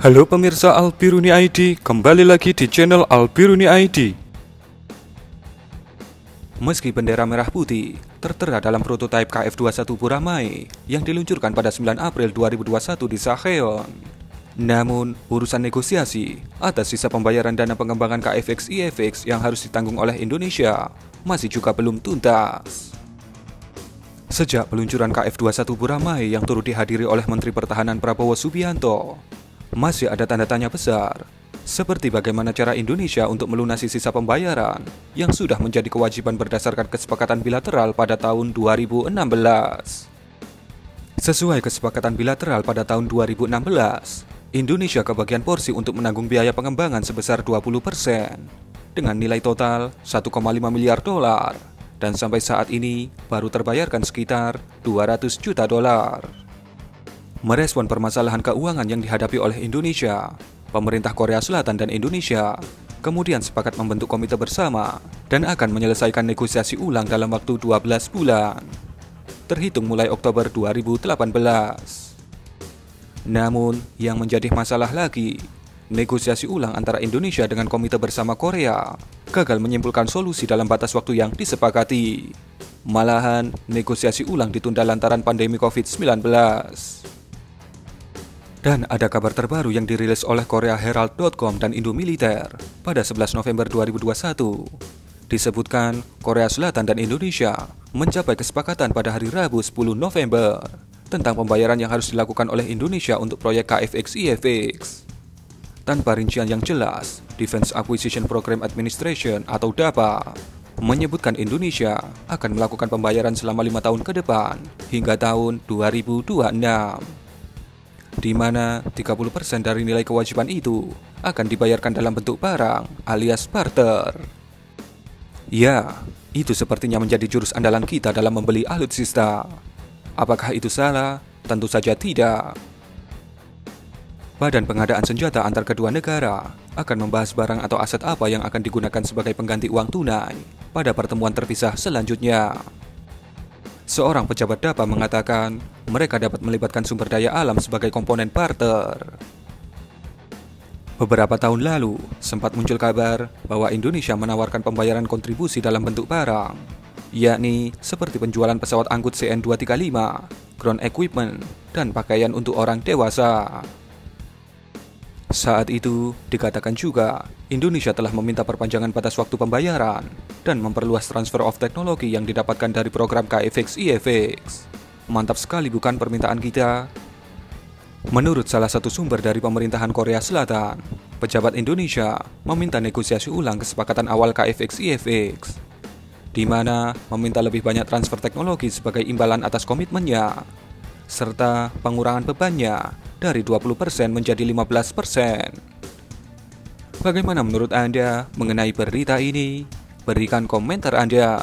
Halo pemirsa Albiruni ID, kembali lagi di channel Albiruni ID. Meski bendera merah putih tertera dalam prototipe KF21 Buramai yang diluncurkan pada 9 April 2021 di Sacheon, namun urusan negosiasi atas sisa pembayaran dana pengembangan KFX IFX yang harus ditanggung oleh Indonesia masih juga belum tuntas. Sejak peluncuran KF21 Buramai yang turut dihadiri oleh Menteri Pertahanan Prabowo Subianto, masih ada tanda tanya besar, seperti bagaimana cara Indonesia untuk melunasi sisa pembayaran yang sudah menjadi kewajiban berdasarkan kesepakatan bilateral pada tahun 2016. Sesuai kesepakatan bilateral pada tahun 2016, Indonesia kebagian porsi untuk menanggung biaya pengembangan sebesar 20% dengan nilai total 1,5 miliar dolar, dan sampai saat ini baru terbayarkan sekitar 200 juta dolar. Merespon permasalahan keuangan yang dihadapi oleh Indonesia, pemerintah Korea Selatan dan Indonesia kemudian sepakat membentuk komite bersama dan akan menyelesaikan negosiasi ulang dalam waktu 12 bulan, terhitung mulai Oktober 2018. Namun, yang menjadi masalah lagi, negosiasi ulang antara Indonesia dengan komite bersama Korea gagal menyimpulkan solusi dalam batas waktu yang disepakati. Malahan, negosiasi ulang ditunda lantaran pandemi COVID-19. Dan ada kabar terbaru yang dirilis oleh KoreaHerald.com dan Indomiliter pada 11 November 2021. Disebutkan Korea Selatan dan Indonesia mencapai kesepakatan pada hari Rabu 10 November tentang pembayaran yang harus dilakukan oleh Indonesia untuk proyek KFX IFX. Tanpa rincian yang jelas, Defense Acquisition Program Administration atau DAPA menyebutkan Indonesia akan melakukan pembayaran selama 5 tahun ke depan hingga tahun 2026. Di mana 30% dari nilai kewajiban itu akan dibayarkan dalam bentuk barang alias barter. Ya, itu sepertinya menjadi jurus andalan kita dalam membeli alutsista. Apakah itu salah? Tentu saja tidak. Badan pengadaan senjata antar kedua negara akan membahas barang atau aset apa yang akan digunakan sebagai pengganti uang tunai pada pertemuan terpisah selanjutnya. Seorang pejabat DAPA mengatakan mereka dapat melibatkan sumber daya alam sebagai komponen barter. Beberapa tahun lalu, sempat muncul kabar bahwa Indonesia menawarkan pembayaran kontribusi dalam bentuk barang, yakni seperti penjualan pesawat angkut CN-235, ground equipment, dan pakaian untuk orang dewasa. Saat itu, dikatakan juga Indonesia telah meminta perpanjangan batas waktu pembayaran dan memperluas transfer of teknologi yang didapatkan dari program KFX IFX. Mantap sekali bukan permintaan kita? Menurut salah satu sumber dari pemerintahan Korea Selatan, pejabat Indonesia meminta negosiasi ulang kesepakatan awal KFX IFX, di mana meminta lebih banyak transfer teknologi sebagai imbalan atas komitmennya, serta pengurangan bebannya dari 20% menjadi 15%. Bagaimana menurut Anda mengenai berita ini? Berikan komentar Anda.